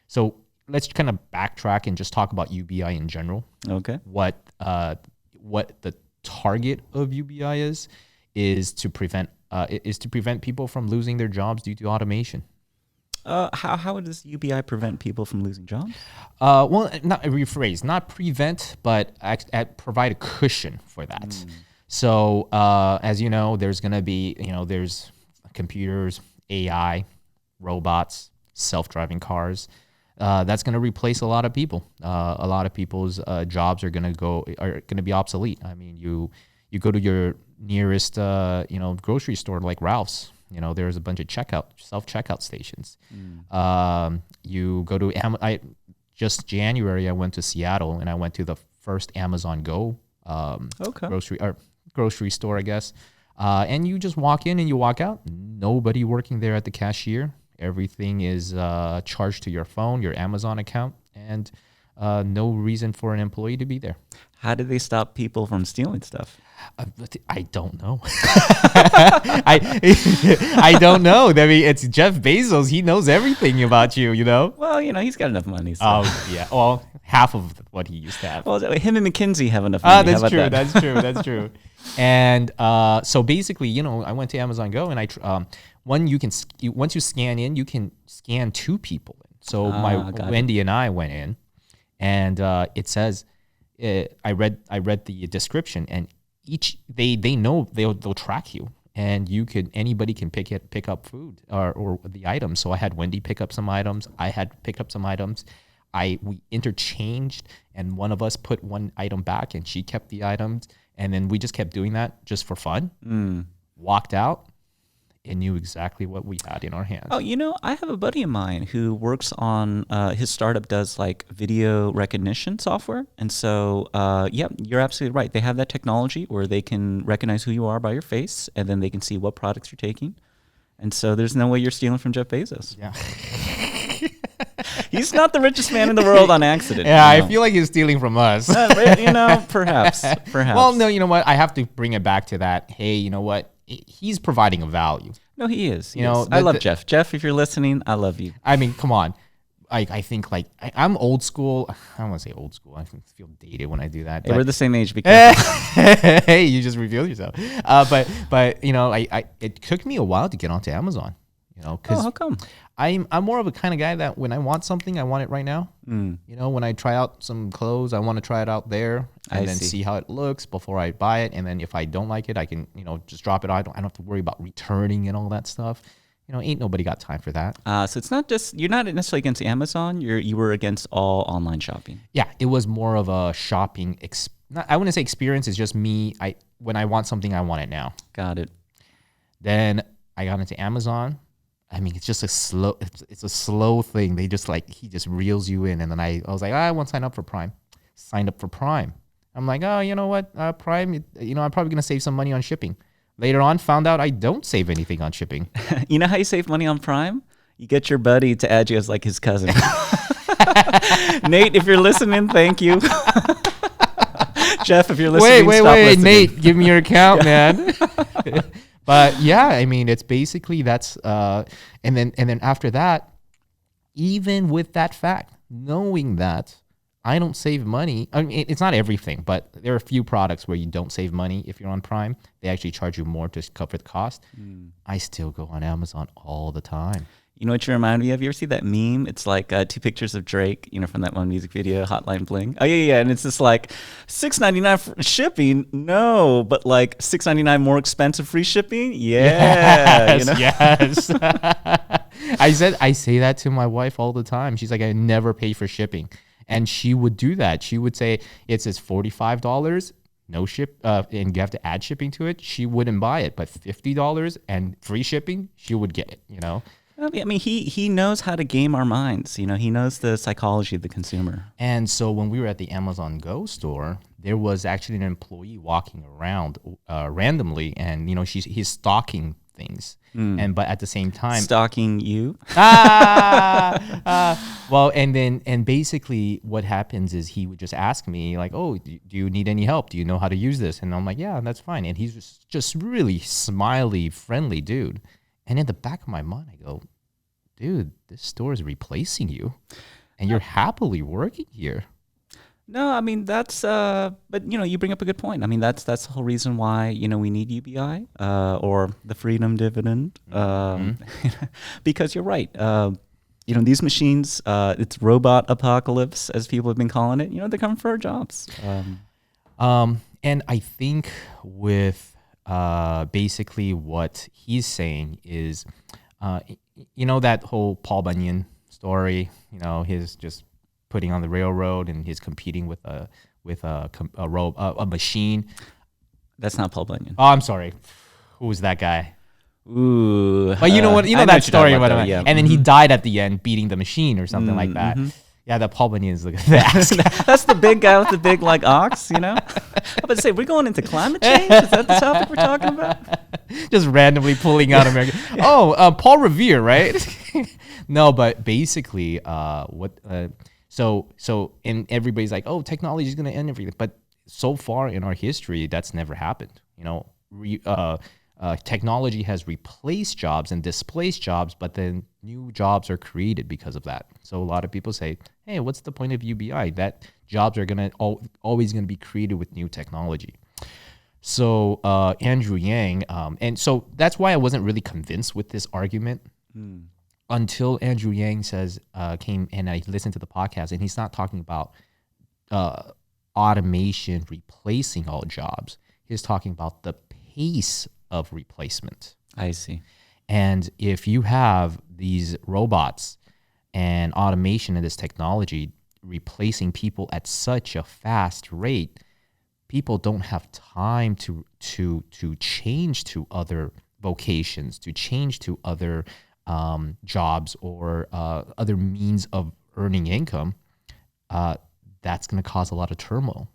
So let's kind of backtrack and just talk about UBI in general. Okay. What the target of UBI is to prevent people from losing their jobs due to automation. How does UBI prevent people from losing jobs? Well, not rephrase, not prevent, but provide a cushion for that. So, as you know, there's going to be, there's computers, AI, robots, self-driving cars. That's going to replace a lot of people. A lot of people's jobs are going to be obsolete. I mean, you go to your nearest, grocery store like Ralph's. There's a bunch of self-checkout stations. You go to just January, I went to Seattle and I went to the first Amazon Go grocery store, I guess. And you just walk in and you walk out. Nobody working there at the cashier. Everything is charged to your phone, your Amazon account, and no reason for an employee to be there. How did they stop people from stealing stuff? I don't know. I don't know. I mean, it's Jeff Bezos. He knows everything about you, Well, he's got enough money. So. Oh, yeah. Well, half of what he used to have. Well, him and McKinsey have enough money. That's true. That's true. And so basically, I went to Amazon Go, and once you scan in, you can scan two people in. So Wendy and I went in, and it says, I read the description, and they know they'll track you, and anybody can pick up food or the items. So I had Wendy pick up some items. I had picked up some items. We interchanged, and one of us put one item back, and she kept the items, and then we just kept doing that just for fun. Walked out and knew exactly what we had in our hands. Oh, I have a buddy of mine who works on his startup does like video recognition software. And so, you're absolutely right. They have that technology where they can recognize who you are by your face, and then they can see what products you're taking. And so there's no way you're stealing from Jeff Bezos. Yeah. He's not the richest man in the world on accident. Yeah, I feel like he's stealing from us. Perhaps. Well, no, you know what? I have to bring it back to that. Hey, you know what? He's providing a value. No, he is. I love Jeff. Jeff, if you're listening, I love you. I mean, come on. I think I'm old school. I don't want to say old school. I feel dated when I do that. Hey, we're the same age. Because hey, you just revealed yourself. But it took me a while to get onto Amazon. Because how come? I'm more of a kind of guy that when I want something, I want it right now. When I try out some clothes, I want to try it out there and then see how it looks before I buy it. And then if I don't like it, I can just drop it. I don't have to worry about returning and all that stuff. Ain't nobody got time for that. So it's not just, you're not necessarily against Amazon. You were against all online shopping. Yeah, it was more of a shopping. I wouldn't say experience. It's just me. When I want something, I want it now. Got it. Then I got into Amazon. I mean, it's just it's a slow thing. They just he just reels you in. And then I was like, I want to sign up for Prime. Signed up for Prime. I'm like, oh, you know what? Prime, I'm probably going to save some money on shipping. Later on, found out I don't save anything on shipping. You know how you save money on Prime? You get your buddy to add you as his cousin. Nate, if you're listening, thank you. Jeff, if you're listening, wait, listening. Nate, give me your account, man. But yeah, I mean, it's basically that's, and then after that, even with that fact, knowing that I don't save money. I mean, it's not everything, but there are a few products where you don't save money if you're on Prime. They actually charge you more to cover the cost. I still go on Amazon all the time. You know what you remind me of? You ever see that meme? It's two pictures of Drake, from that one music video, Hotline Bling. Oh, yeah. And it's just $6.99 for shipping. No, but $6.99 more expensive free shipping. Yeah. Yes. I say that to my wife all the time. She's like, I never pay for shipping. And she would do that. She would say, it says $45, no ship, and you have to add shipping to it. She wouldn't buy it, but $50 and free shipping, she would get it, I mean, he knows how to game our minds. He knows the psychology of the consumer. And so when we were at the Amazon Go store, there was actually an employee walking around randomly, and he's stalking things. But at the same time, stalking you. Well, and basically what happens is he would just ask me oh, do you need any help? Do you know how to use this? And I'm like, yeah, that's fine. And he's just really smiley, friendly dude. And in the back of my mind, I go, dude, this store is replacing you. and you're happily working here. No, I mean but you bring up a good point. I mean that's the whole reason why we need UBI or the freedom dividend, because you're right. These machines, it's robot apocalypse as people have been calling it. They're coming for our jobs. And I think with basically what he's saying is, that whole Paul Bunyan story. His just putting on the railroad and he's competing with a machine. That's not Paul Bunyan. Oh, I'm sorry. Who was that guy? Ooh. But you know what? That story. Yeah. And then he died at the end beating the machine or something like that. Yeah, that Paul Bunyan is the That's the big guy with the big ox, I'm about to say, we're going into climate change? Is that the topic we're talking about? Just randomly pulling out American. Paul Revere, right? No, but basically, and everybody's like, oh, technology is going to end everything. But so far in our history, that's never happened. Technology has replaced jobs and displaced jobs, but then new jobs are created because of that. So a lot of people say, hey, what's the point of UBI? That jobs are always going to be created with new technology. So Andrew Yang, and so that's why I wasn't really convinced with this argument until Andrew Yang came and I listened to the podcast, and he's not talking about automation replacing all jobs. He's talking about the pace of replacement. I see. And if you have these robots and automation and this technology replacing people at such a fast rate, people don't have time to change to other vocations, to change to other jobs or other means of earning income. That's going to cause a lot of turmoil.